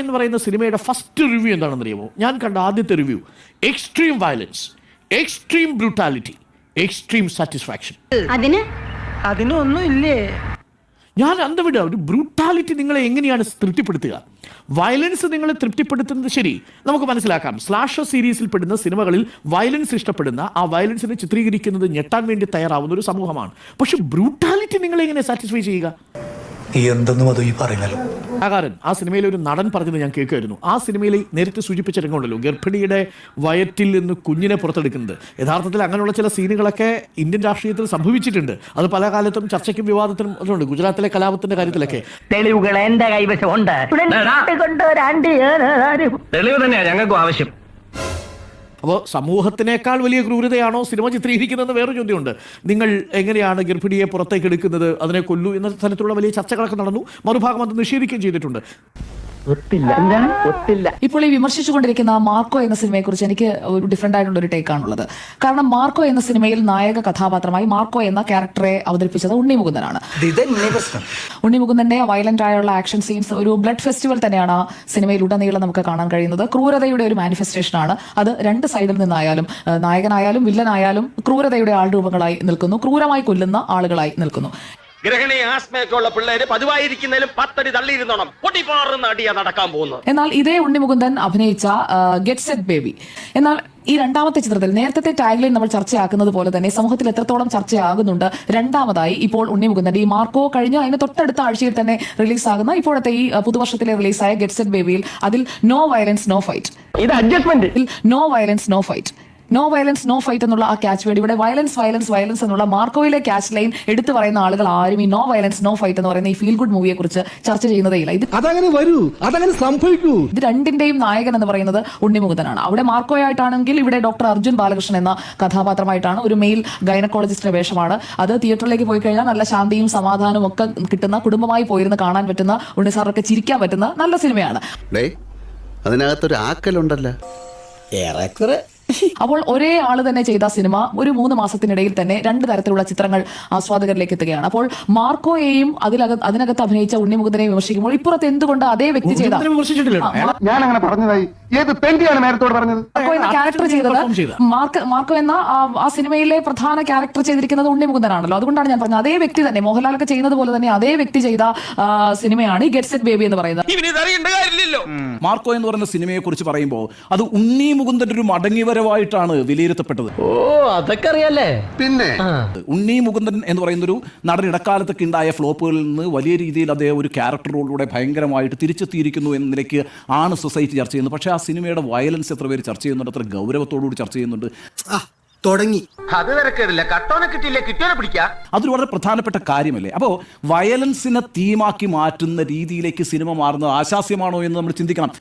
എന്ന് പറയുന്ന സിനിമയുടെ ഫസ്റ്റ് റിവ്യൂ എന്താണെന്ന് അറിയാമോ? ഞാൻ കണ്ട ആദ്യത്തെ review, extreme violence, extreme brutality, extreme satisfaction. അതിനൊന്നും ഇല്ലേ? ഞാൻ അന്തവിട ഒരു ബ്രൂട്ടാലിറ്റി നിങ്ങളെ എങ്ങനെയാണ് തൃപ്തിപ്പെടുത്തുക? വയലൻസ് നിങ്ങളെ തൃപ്തിപ്പെടുത്തുന്നത് ശരി, നമുക്ക് മനസ്സിലാക്കാം. സ്ലാഷർ സീരീസിൽ പെടുന്ന സിനിമകളിൽ വയലൻസ് ഇഷ്ടപ്പെടുന്ന, ആ വയലൻസിനെ ചിത്രീകരിക്കുന്നത് ഞെട്ടാൻ വേണ്ടി തയ്യാറാവുന്ന ഒരു സമൂഹമാണ്. പക്ഷെ ബ്രൂട്ടാലിറ്റി നിങ്ങളെ എങ്ങനെ സാറ്റിസ്ഫൈ ചെയ്യുക? എന്തെന്നും അത് ഈ പറയുന്നല്ലോ. ആ സിനിമയിലെ ഒരു നടൻ പറഞ്ഞത് ഞാൻ കേൾക്കുമായിരുന്നു. ആ സിനിമയിൽ നേരത്തെ സൂചിപ്പിച്ച രംഗമുണ്ടല്ലോ, ഗർഭിണിയുടെ വയറ്റിൽ നിന്ന് കുഞ്ഞിനെ പുറത്തെടുക്കുന്നത്. യഥാർത്ഥത്തിൽ അങ്ങനെയുള്ള ചില സീനുകളൊക്കെ ഇന്ത്യൻ രാഷ്ട്രീയത്തിൽ സംഭവിച്ചിട്ടുണ്ട്. അത് പല കാലത്തും ചർച്ചയ്ക്കും വിവാദത്തിനും ഉണ്ട്. ഗുജറാത്തിലെ കലാപത്തിന്റെ കാര്യത്തിലൊക്കെ തെളിവുകൾ എന്റെ കൈവശമുണ്ട്. തെളിവ് തന്നെയാണ് ഞങ്ങൾക്ക് ആവശ്യം. അപ്പോൾ സമൂഹത്തിനേക്കാൾ വലിയ ക്രൂരതയാണോ സിനിമ ചിത്രീകരിക്കുന്നതെന്ന് വേറൊരു ചോദ്യമുണ്ട്. നിങ്ങൾ എങ്ങനെയാണ് ഗർഭിണിയെ പുറത്തേക്ക് എടുക്കുന്നത്, അതിനെ കൊല്ലൂ എന്ന തരത്തിലുള്ള വലിയ ചർച്ചകളൊക്കെ നടന്നു. മറുഭാഗം അത് നിഷേധിക്കുകയും ചെയ്തിട്ടുണ്ട്. ഇപ്പോൾ ഈ വിമർശിച്ചുകൊണ്ടിരിക്കുന്ന മാർക്കോ എന്ന സിനിമയെക്കുറിച്ച് എനിക്ക് ഒരു ഡിഫറെന്റ് ആയിട്ടുള്ള ഒരു ടേക്കാണുള്ളത്. കാരണം മാർക്കോ എന്ന സിനിമയിൽ നായക കഥാപാത്രമായി മാർക്കോ എന്ന ക്യാരക്ടറെ അവതരിപ്പിച്ചത് ഉണ്ണി മുകുന്ദനാണ്. ഉണ്ണി മുകുന്ദന്റെ വയലന്റ് ആയുള്ള ആക്ഷൻ സീൻസ് ഒരു ബ്ലഡ് ഫെസ്റ്റിവൽ തന്നെയാണ് ആ സിനിമയിലുടനീളം നമുക്ക് കാണാൻ കഴിയുന്നത്. ക്രൂരതയുടെ ഒരു മാനിഫെസ്റ്റേഷൻ ആണ് അത്. രണ്ട് സൈഡിൽ നിന്നായാലും, നായകനായാലും വില്ലനായാലും ക്രൂരതയുടെ ആൾരൂപങ്ങളായി നിൽക്കുന്നു, ക്രൂരമായി കൊല്ലുന്ന ആളുകളായി നിൽക്കുന്നു. ഗ്രഹണി ആസ്മയൊക്കെ ഉള്ള പിള്ളേര് പതിവായിരിക്കുന്നതിലും 10 അടി തള്ളിയിരുന്നോണം പൊട്ടിപ്പാറുന്ന അടിയാ നടക്കാൻ പോകുന്നത്. എന്നാൽ ഇതേ ഉണ്ണിമുകുന്ദൻ അഭിനയിച്ച ഗെറ്റ് സെറ്റ് ബേബി, എന്നാൽ ഈ രണ്ടാമത്തെ ചിത്രത്തിൽ നേരത്തെ ടാഗ്ലൈൻ നമ്മൾ ചർച്ചയാക്കുന്നത് പോലെ തന്നെ സമൂഹത്തിൽ എത്രത്തോളം ചർച്ചയാകുന്നുണ്ട്. രണ്ടാമതായി ഇപ്പോൾ ഉണ്ണിമുകുന്ദന്റെ ഈ മാർക്കോ കഴിഞ്ഞ അതിന് തൊട്ടടുത്ത ആഴ്ചയിൽ തന്നെ റിലീസാകുന്ന ഇപ്പോഴത്തെ ഈ പുതുവർഷത്തിലെ റിലീസായ ഗെറ്റ് സെറ്റ് ബേബിയിൽ അതിൽ നോ വയലൻസ് നോ ഫൈറ്റ്, ഇത് adjustment, no violence no fight, no violence no fight എന്നുള്ള ആ ക്യാച്ച് വേർഡ്, ഇവിടെ വയലൻസ് വയലൻസ് വയലൻസ് എന്നുള്ള മാർക്കോയിലെ ക്യാച്ച് ലൈൻ എടുത്തു പറയുന്ന ആളുകൾ ആരും ഈ നോ വയലൻസ് നോ ഫൈറ്റ് എന്ന് പറയുന്ന ഈ ഫീൽ ഗുഡ് മൂവിയെ കുറിച്ച് ചർച്ച ചെയ്യുന്നതേയില്ല. അതങ്ങനെ വരൂ, അതങ്ങനെ സംഭവിക്കൂ. ഇത് രണ്ടിന്റെയും നായകൻ എന്ന് പറയുന്നത് ഉണ്ണിമുകുന്ദനാണ്. അവിടെ മാർക്കോയായിട്ടാണെങ്കിൽ ഇവിടെ ഡോക്ടർ അർജുൻ ബാലകൃഷ്ണൻ എന്ന കഥാപാത്രമായിട്ടാണ്. ഒരു മെയിൽ ഗൈനക്കോളജിസ്റ്റിന്റെ വേഷമാണ്. അത് തിയേറ്ററിലേക്ക് പോയി കഴിഞ്ഞാൽ നല്ല ശാന്തിയും സമാധാനവും ഒക്കെ കിട്ടുന്ന, കുടുംബമായി പോയിരുന്ന് കാണാൻ പറ്റുന്ന, ഉണ്ണി സാറൊക്കെ ചിരിക്കാൻ പറ്റുന്ന നല്ല സിനിമയാണ്. അതിനകത്തൊരു ആക്കലുണ്ടല്ലോ ഏറെക്കുറെ. അപ്പോൾ ഒരേ ആള് തന്നെ ചെയ്ത സിനിമ ഒരു 3 മാസത്തിനിടയിൽ തന്നെ 2 തരത്തിലുള്ള ചിത്രങ്ങൾ ആസ്വാദകരിലേക്ക് എത്തുകയാണ്. അപ്പോൾ മാർക്കോയെയും അതിനകത്ത് അഭിനയിച്ച ഉണ്ണിമുകുന്ദനെയും വിമർശിക്കുമ്പോൾ ഇപ്പുറത്ത് എന്തുകൊണ്ട് അതേ വ്യക്തി ചെയ്ത ഞാൻ അങ്ങനെ പറഞ്ഞതായി ഏത് പെന്റിയാണ് നേരത്തോട് പറഞ്ഞത്? മാർക്കോ എന്ന ക്യാരക്ടർ ചെയ്തത് മാർക്കോ എന്ന ആ സിനിമയിലെ പ്രധാന ക്യാരക്ടർ ചെയ്തിരിക്കുന്നത് ഉണ്ണിമുകുന്ദനാണല്ലോ. അതുകൊണ്ടാണ് ഞാൻ പറഞ്ഞത് അതേ വ്യക്തി തന്നെ, മോഹൻലാലൊക്കെ ചെയ്യുന്നത് പോലെ തന്നെ അതേ വ്യക്തി ചെയ്ത സിനിമയാണ് ഈ ഗെറ്റ് സെറ്റ് ബേബി എന്ന് പറയുന്നത്. മാർക്കോ എന്ന് പറയുന്ന സിനിമയെ കുറിച്ച് പറയുമ്പോൾ അത് ഉണ്ണി മുകുന്ദന്റെ ഒരു മടങ്ങിവരവായിട്ടാണ് വിലയിരുത്തപ്പെട്ടത്. ഓ, അതൊക്കെ അറിയാലേ. പിന്നെ ഉണ്ണി മുകുന്ദൻ എന്ന് പറയുന്ന ഒരു നടൻ ഇടക്കാലത്തൊക്കെ ഉണ്ടായ ഫ്ലോപ്പുകളിൽ നിന്ന് വലിയ രീതിയിൽ അദ്ദേഹം ഒരു ക്യാരക്ടർ റോളിലൂടെ ഭയങ്കരമായിട്ട് തിരിച്ചെത്തിയിരിക്കുന്നു എന്ന നിലയ്ക്ക് ആണ് സൊസൈറ്റി ചർച്ച ചെയ്യുന്നത്. പക്ഷേ ആ സിനിമയുടെ വയലൻസ് എത്ര പേര് ചർച്ച ചെയ്യുന്നുണ്ട്, എത്ര ഗൗരവത്തോടുകൂടി ചർച്ച ചെയ്യുന്നുണ്ട്. തുടങ്ങി അത് തിരക്കേടില്ല, കട്ടോനെ കിട്ടിയില്ലേ കിട്ടിയോനെ പിടിക്കാം. അതൊരു വളരെ പ്രധാനപ്പെട്ട കാര്യമല്ലേ? അപ്പോൾ വയലൻസിനെ തീമാക്കി മാറ്റുന്ന രീതിയിലേക്ക് സിനിമ മാറുന്നത് ആശാസ്യമാണോ എന്ന് നമ്മൾ ചിന്തിക്കണം.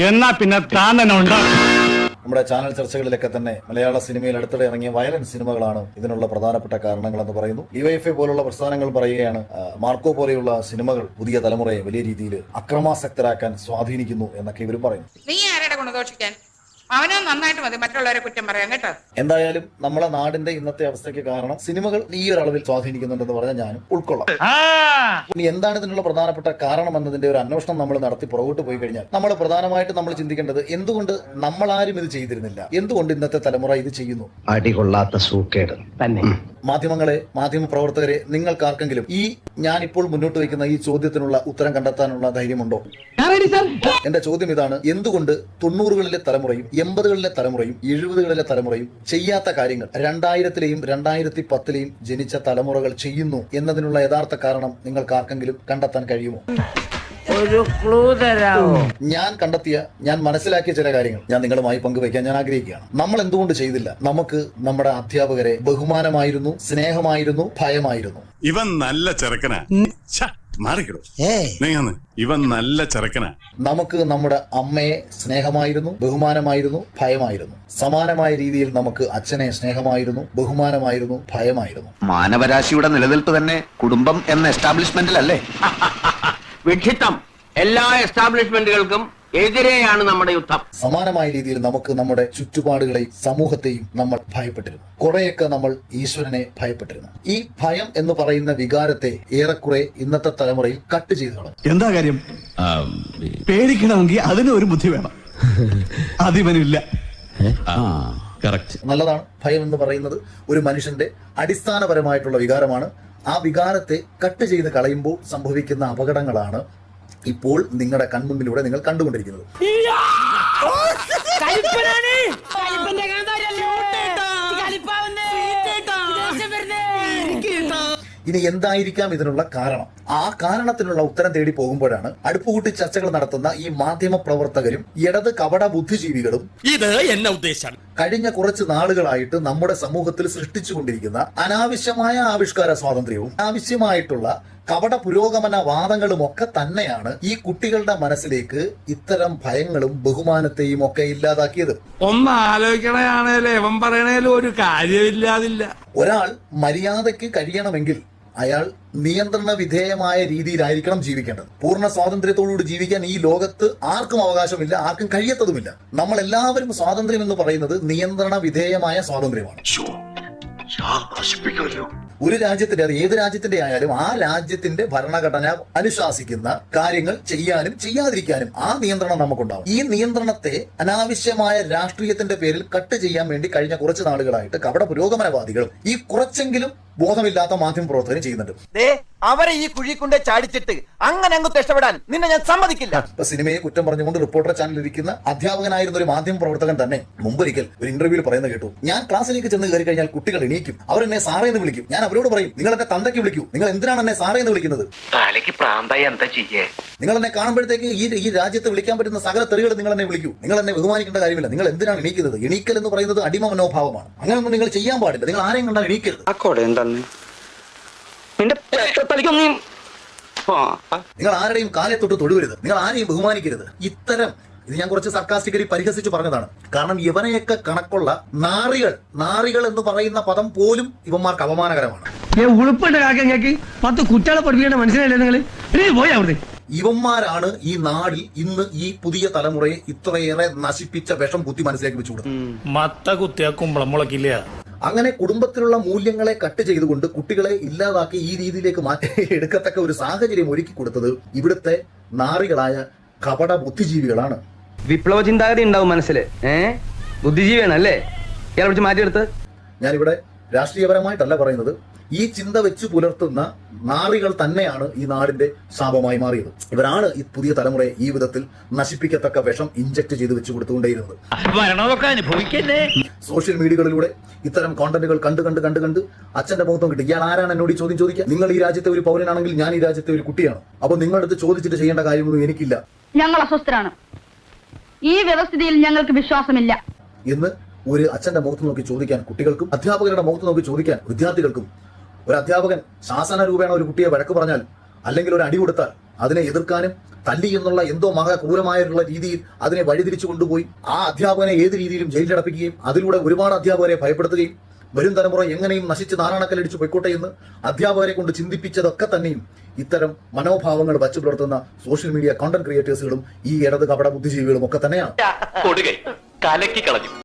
എന്നാ പിന്നെ താൻ തന്നെ ഉണ്ടാകും. നമ്മുടെ ചാനൽ ചർച്ചകളിലൊക്കെ തന്നെ മലയാള സിനിമയിൽ അടുത്തിടെ ഇറങ്ങിയ വയലൻസ് സിനിമകളാണ് ഇതിനുള്ള പ്രധാനപ്പെട്ട കാരണങ്ങളെന്ന് പറയുന്നു. ഡിവൈഎഫ്ഐ പോലുള്ള പ്രസ്ഥാനങ്ങൾ പറയുകയാണ് മാർക്കോ പോലെയുള്ള സിനിമകൾ പുതിയ തലമുറയെ വലിയ രീതിയിൽ അക്രമാസക്തരാക്കാൻ സ്വാധീനിക്കുന്നു എന്നൊക്കെ ഇവർ പറയുന്നു. നീ ആരുടെ ഗുണദോഷിക്കാൻ? അവനോ നന്നായിട്ട് മതി മറ്റുള്ളവരെ കുറ്റം പറയാൻ കേട്ടോ. എന്തായാലും നമ്മളെ നാടിന്റെ ഇന്നത്തെ അവസ്ഥയ്ക്ക് കാരണം സിനിമകൾ ഈ ഒരു അളവിൽ സ്വാധീനിക്കുന്നുണ്ടെന്ന് പറഞ്ഞാൽ ഞാനും ഉൾക്കൊള്ളാം. ഇനി എന്താണ് ഇതിനുള്ള പ്രധാനപ്പെട്ട കാരണം എന്നതിന്റെ ഒരു അന്വേഷണം നമ്മൾ നടത്തി പുറകോട്ട് പോയി കഴിഞ്ഞാൽ നമ്മൾ പ്രധാനമായിട്ട് നമ്മൾ ചിന്തിക്കേണ്ടത് എന്തുകൊണ്ട് നമ്മളാരും ഇത് ചെയ്തിരുന്നില്ല, എന്തുകൊണ്ട് ഇന്നത്തെ തലമുറ ഇത് ചെയ്യുന്നു? അടികൊള്ളാത്ത സൂക്കേട് തന്നെ. മാധ്യമങ്ങളെ, മാധ്യമ പ്രവർത്തകരെ, നിങ്ങൾക്കാർക്കെങ്കിലും ഈ ഞാനിപ്പോൾ മുന്നോട്ട് വയ്ക്കുന്ന ഈ ചോദ്യത്തിനുള്ള ഉത്തരം കണ്ടെത്താനുള്ള ധൈര്യമുണ്ടോ? എന്റെ ചോദ്യം ഇതാണ്: എന്തുകൊണ്ട് 90കളിലെ തലമുറയും 80കളിലെ തലമുറയും 70കളിലെ തലമുറയും ചെയ്യാത്ത കാര്യങ്ങൾ 2000-ലെയും 2010-ലെയും ജനിച്ച തലമുറകൾ ചെയ്യുന്നു എന്നതിനുള്ള യഥാർത്ഥ കാരണം നിങ്ങൾക്ക് ആർക്കെങ്കിലും കണ്ടെത്താൻ കഴിയുമോ? ഒരു ക്ലൂ തരാമോ? ഞാൻ കണ്ടെത്തിയ, ഞാൻ മനസ്സിലാക്കിയ ചില കാര്യങ്ങൾ ഞാൻ നിങ്ങളുമായി പങ്കുവയ്ക്കാൻ ഞാൻ ആഗ്രഹിക്കുകയാണ്. നമ്മൾ എന്തുകൊണ്ട് ചെയ്തില്ല? നമുക്ക് നമ്മുടെ അധ്യാപകരെ ബഹുമാനമായിരുന്നു, സ്നേഹമായിരുന്നു, ഭയമായിരുന്നു. ഇവൻ നല്ല ചെറുക്കനാ, ഇവൻ നല്ല ചെറുക്കനാ. നമുക്ക് നമ്മുടെ അമ്മയെ സ്നേഹമായിരുന്നു, ബഹുമാനമായിരുന്നു, ഭയമായിരുന്നു. സമാനമായ രീതിയിൽ നമുക്ക് അച്ഛനെ സ്നേഹമായിരുന്നു, ബഹുമാനമായിരുന്നു, ഭയമായിരുന്നു. മാനവരാശിയുടെ നിലനിൽപ്പ് തന്നെ കുടുംബം എന്ന എസ്റ്റാബ്ലിഷ്മെന്റിലല്ലേ? വിഡ്ഢിത്തം. എല്ലാ എസ്റ്റാബ്ലിഷ്മെന്റുകൾക്കും എതിരെയാണ് നമ്മുടെ യുദ്ധം. സമാനമായ രീതിയിൽ നമുക്ക് നമ്മുടെ ചുറ്റുപാടുകളെയും സമൂഹത്തെയും നമ്മൾ ഭയപ്പെട്ടിരുന്നു. കുറെയൊക്കെ നമ്മൾ ഈശ്വരനെ ഭയപ്പെട്ടിരുന്നു. ഈ ഭയം എന്ന് പറയുന്ന വികാരത്തെ ഏറെക്കുറെ ഇന്നത്തെ തലമുറയിൽ കട്ട് ചെയ്തു കളഞ്ഞു. എന്താ കാര്യം? പേടിക്കണമെങ്കിൽ അതിന് ഒരു ബുദ്ധി വേണം. അതിവനില്ല. നല്ലതാണ്. ഭയം എന്ന് പറയുന്നത് ഒരു മനുഷ്യന്റെ അടിസ്ഥാനപരമായിട്ടുള്ള വികാരമാണ്. ആ വികാരത്തെ കട്ട് ചെയ്ത് കളയുമ്പോൾ സംഭവിക്കുന്ന അപകടങ്ങളാണ് ഇപ്പോൾ നിങ്ങളുടെ കൺമുന്നിലൂടെ നിങ്ങൾ കണ്ടുകൊണ്ടിരിക്കുന്നത്. ഇനി എന്തായിരിക്കാം ഇതിനുള്ള കാരണം? ആ കാരണത്തിനുള്ള ഉത്തരം തേടി പോകുമ്പോഴാണ് അടുപ്പുകൂട്ടി ചർച്ചകൾ നടത്തുന്ന ഈ മാധ്യമ പ്രവർത്തകരും ഇടത് കപട ബുദ്ധിജീവികളും ഇത് എന്നെ ഉദ്ദേശാണ് കഴിഞ്ഞ കുറച്ച് നാളുകളായിട്ട് നമ്മുടെ സമൂഹത്തിൽ സൃഷ്ടിച്ചുകൊണ്ടിരിക്കുന്ന അനാവശ്യമായ ആവിഷ്കാര സ്വാതന്ത്ര്യവും ആവശ്യമായിട്ടുള്ള കപട പുരോഗമന വാദങ്ങളും ഒക്കെ തന്നെയാണ് ഈ കുട്ടികളുടെ മനസ്സിലേക്ക് ഇത്തരം ഭയങ്ങളും ബഹുമാനത്തെയും ഒക്കെ ഇല്ലാതാക്കിയത്. ഒന്ന് ആലോചിക്കണയാണേലേ അവൻ പറയണേലും ഒരു കാര്യമില്ലാതില്ല. ഒരാൾ മര്യാദയ്ക്ക് കഴിയണമെങ്കിൽ അയാൾ നിയന്ത്രണ വിധേയമായ രീതിയിലായിരിക്കണം ജീവിക്കേണ്ടത്. പൂർണ്ണ സ്വാതന്ത്ര്യത്തോടുകൂടി ജീവിക്കാൻ ഈ ലോകത്ത് ആർക്കും അവകാശമില്ല, ആർക്കും കഴിയത്തതുമില്ല. നമ്മൾ എല്ലാവരും സ്വാതന്ത്ര്യം എന്ന് പറയുന്നത് നിയന്ത്രണ വിധേയമായ സ്വാതന്ത്ര്യമാണ്. ഒരു രാജ്യത്തിന്റെ, അത് ഏത് രാജ്യത്തിന്റെ ആയാലും ആ രാജ്യത്തിന്റെ ഭരണഘടന അനുശാസിക്കുന്ന കാര്യങ്ങൾ ചെയ്യാനും ചെയ്യാതിരിക്കാനും ആ നിയന്ത്രണം നമുക്കുണ്ടാവും. ഈ നിയന്ത്രണത്തെ അനാവശ്യമായ രാഷ്ട്രീയത്തിന്റെ പേരിൽ കട്ട് ചെയ്യാൻ വേണ്ടി കഴിഞ്ഞ കുറച്ച് നാളുകളായിട്ട് കപട പുരോഗമനവാദികളും ഈ കുറച്ചെങ്കിലും ബോധമില്ലാത്ത മാധ്യമ പ്രവർത്തകരും ചെയ്യുന്നുണ്ട്. അവരെ ഈ കുഴി കൊണ്ട് ചാടിച്ചിട്ട് അങ്ങനെ അങ്ങ് രക്ഷപ്പെടാൻ നിന്നെ ഞാൻ സമ്മതിക്കില്ല. ഇപ്പൊ സിനിമയെ കുറ്റം പറഞ്ഞുകൊണ്ട് റിപ്പോർട്ടർ ചാനലിൽ ഇരിക്കുന്ന അധ്യാപകനായിരുന്ന ഒരു മാധ്യമ പ്രവർത്തകൻ തന്നെ മുമ്പൊരിക്കൽ ഒരു ഇന്റർവ്യൂവിൽ പറയുന്നത് കേട്ടു, ഞാൻ ക്ലാസ്സിലേക്ക് ചെന്ന് കയറി കഴിഞ്ഞാൽ കുട്ടികൾ എണീക്കും, അവർ എന്നെ സാറേ എന്ന് വിളിക്കും. ഞാൻ അവരോട് പറയും, നിങ്ങൾ എന്നെ തന്തയ്ക്ക് വിളിക്കൂ, നിങ്ങൾ എന്തിനാണ് എന്നെ സാറേ എന്ന് വിളിക്കുന്നത്? നിങ്ങൾ എന്നെ കാണുമ്പോഴത്തേക്ക് ഈ രാജ്യത്ത് വിളിക്കാൻ പറ്റുന്ന സകല തെറികൾ നിങ്ങൾ എന്നെ വിളിക്കൂ, നിങ്ങൾ എന്നെ ബഹുമാനിക്കേണ്ട കാര്യമില്ല, നിങ്ങൾ എന്തിനാണ് എണീക്കുന്നത്? എണീക്കൽ എന്ന് പറയുന്നത് അടിമ മനോഭാവമാണ്. അങ്ങനെയൊന്നും നിങ്ങൾ ചെയ്യാൻ പാടില്ല. നിങ്ങൾ ആരെയും കണ്ടാൽ എണീക്കരുത്. നിങ്ങൾ ആരുടെയും കാലെ തൊട്ട് തൊടുവരുത്, നിങ്ങൾ ആരെയും ബഹുമാനിക്കരുത്. ഇത്തരം ഇത് ഞാൻ കുറച്ച് സർക്കാസ്റ്റിക്കലി പരിഹസിച്ച് പറഞ്ഞതാണ്. കാരണം ഇവനെയൊക്കെ കണക്കുള്ള നാറികൾ എന്ന് പറയുന്ന പദം പോലും ഇവന്മാർക്ക് അപമാനകരമാണ്. ഇവന്മാരാണ് ഈ നാടിൽ ഇന്ന് ഈ പുതിയ തലമുറയെ ഇത്രയേറെ നശിപ്പിച്ച വിഷം കുത്തി മനസ്സിലേക്ക് വെച്ചു കൊടുത്തു. അങ്ങനെ കുടുംബത്തിലുള്ള മൂല്യങ്ങളെ കട്ട് ചെയ്തുകൊണ്ട് കുട്ടികളെ ഇല്ലാതാക്കി ഈ രീതിയിലേക്ക് മാറ്റി എടുക്കത്തക്ക ഒരു സാഹചര്യം ഒരുക്കി കൊടുത്തത് ഇവിടുത്തെ നാറികളായ കപട ബുദ്ധിജീവികളാണ്. വിപ്ലവ ചിന്താഗതി ഉണ്ടാവും മനസ്സില്. ബുദ്ധിജീവിയാണ് അല്ലേ ഇയാളെ പിടിച്ച് മാറ്റിയെടുത്ത്? ഞാനിവിടെ രാഷ്ട്രീയപരമായിട്ടല്ല പറയുന്നത്. ഈ ചിന്ത വെച്ച് പുലർത്തുന്ന നാറികൾ തന്നെയാണ് ഈ നാടിന്റെ ശാപമായി മാറിയത്. ഇവരാണ് ഈ പുതിയ തലമുറയെ ഈ വിധത്തിൽ നശിപ്പിക്കത്തക്ക വിഷം ഇഞ്ചക്ട് ചെയ്ത് വെച്ച് കൊടുത്തുകൊണ്ടേയിരുന്നത്. സോഷ്യൽ മീഡിയകളിലൂടെ ഇത്തരം കോണ്ടന്റുകൾ കണ്ട് അച്ഛന്റെ മുഖത്തും കിട്ടി. ഇയാൾ ആരാണ് എന്നോട് ഈ ചോദ്യം ചോദിക്കുക? നിങ്ങൾ ഈ രാജ്യത്തെ ഒരു പൗരനാണെങ്കിൽ ഞാൻ ഈ രാജ്യത്തെ ഒരു കുട്ടിയാണ്. അപ്പൊ നിങ്ങളുടെ അടുത്ത് ചോദിച്ചിട്ട് ചെയ്യേണ്ട കാര്യമൊന്നും എനിക്കില്ല. ഞങ്ങൾ അസ്വസ്ഥരാണ്, ഈ വ്യവസ്ഥിതിയിൽ ഞങ്ങൾക്ക് വിശ്വാസമില്ല എന്ന് ഒരു അച്ഛന്റെ മുഖത്ത് നോക്കി ചോദിക്കാൻ കുട്ടികൾക്കും അധ്യാപകരുടെ മുഖത്ത് നോക്കി ചോദിക്കാൻ വിദ്യാർത്ഥികൾക്കും, ഒരു അധ്യാപകൻ ശാസന രൂപേണ ഒരു കുട്ടിയെ വഴക്ക് പറഞ്ഞാൽ അല്ലെങ്കിൽ ഒരു അടി കൊടുത്താൽ അതിനെ എതിർക്കാനും തല്ലി എന്നുള്ള എന്തോ മഹാക്രൂരമായിട്ടുള്ള രീതിയിൽ അതിനെ വഴിതിരിച്ചു കൊണ്ടുപോയി ആ അധ്യാപകനെ ഏത് രീതിയിലും ജയിലിലടപ്പിക്കുകയും അതിലൂടെ ഒരുപാട് അധ്യാപകരെ ഭയപ്പെടുത്തുകയും വരും തലമുറ എങ്ങനെയും നശിച്ച് നാരായണക്കല്ലടിച്ചു പൊയ്ക്കോട്ടെ എന്ന് അധ്യാപകരെ കൊണ്ട് ചിന്തിപ്പിച്ചതൊക്കെ തന്നെയും ഇത്തരം മനോഭാവങ്ങൾ വച്ചു പുലർത്തുന്ന സോഷ്യൽ മീഡിയ കോണ്ടന്റ് ക്രിയേറ്റേഴ്സുകളും ഈ ഇടത് കപട ബുദ്ധിജീവികളും ഒക്കെ തന്നെയാണ്.